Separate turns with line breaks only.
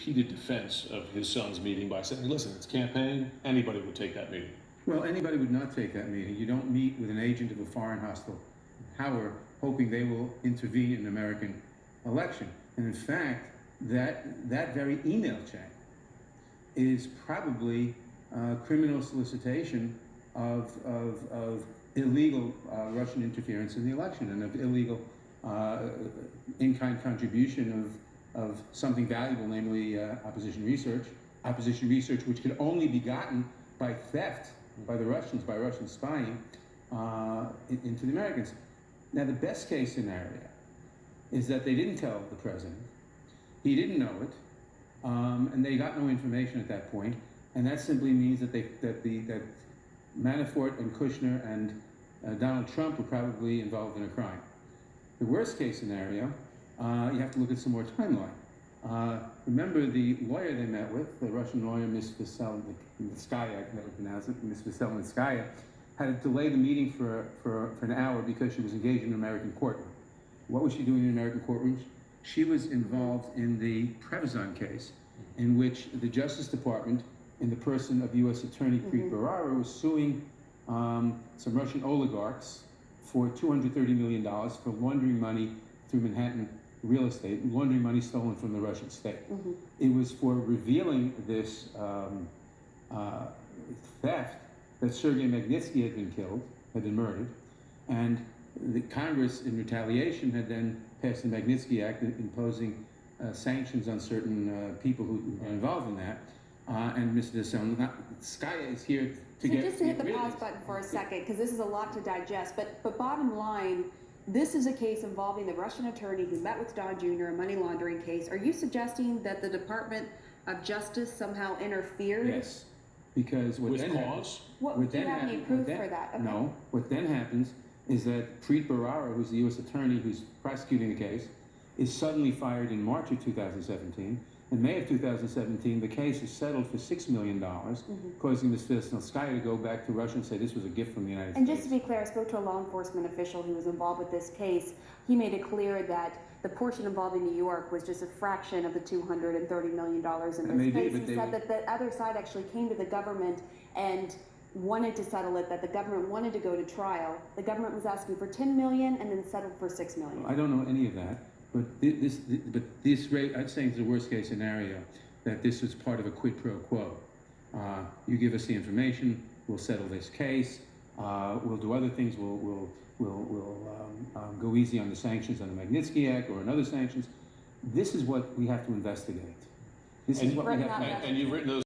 repeated defense of his son's meeting by saying, listen, it's campaign, anybody would take that meeting.
Well, anybody would not take that meeting. You don't meet with an agent of a foreign hostile power hoping they will intervene in an American election. And in fact, that very email chain is probably criminal solicitation of illegal Russian interference in the election and of illegal in-kind contribution of something valuable, namely opposition research which could only be gotten by theft by the Russians, by Russian spying into the Americans. Now, the best case scenario is that they didn't tell the president, he didn't know it, and they got no information at that point, and that simply means that that Manafort and Kushner and Donald Trump were probably involved in a crime. The worst case scenario, you have to look at some more timeline. Remember the lawyer they met with, the Russian lawyer, Ms. Veselnitskaya, I can never pronounce it, Ms. Veselnitskaya, had to delay the meeting for an hour because she was engaged in an American courtroom. What was she doing in American courtrooms? She was involved in the Prevezon case, in which the Justice Department, in the person of U.S. Attorney Preet Bharara, was suing some Russian oligarchs for $230 million for laundering money through Manhattan real estate, laundering money stolen from the Russian state. It was for revealing this theft that Sergei Magnitsky had been killed, had been murdered, and the Congress, in retaliation, had then passed the Magnitsky Act imposing sanctions on certain people who are involved in that. And Ms. Veselnitskaya is here to get...
So just to hit the pause button for a second, because this is a lot to digest, but bottom line, this is a case involving the Russian attorney who met with Don Jr., a money laundering case. Are you suggesting that the Department of Justice somehow interfered?
Yes, because what
With
then
cause?
Do you have any proof for that? Okay.
No, what then happens is that Preet Bharara, who's the U.S. attorney who's prosecuting the case, is suddenly fired in March of 2017. In May of 2017, the case is settled for $6 million, causing Ms. Veselnitskaya to go back to Russia and say this was a gift from the United States.
And just to be clear, I spoke to a law enforcement official who was involved with this case. He made it clear that the portion involving New York was just a fraction of the $230 million in this case. He said that the other side actually came to the government and wanted to settle it, that the government wanted to go to trial. The government was asking for $10 million and then settled for $6 million.
I don't know any of that. But this rate, I'd say, is the worst case scenario, that this was part of a quid pro quo. You give us the information, we'll settle this case, we'll do other things, we'll go easy on the sanctions on the Magnitsky Act or on other sanctions. This is what we have to investigate. This is what we have to...
And you've written those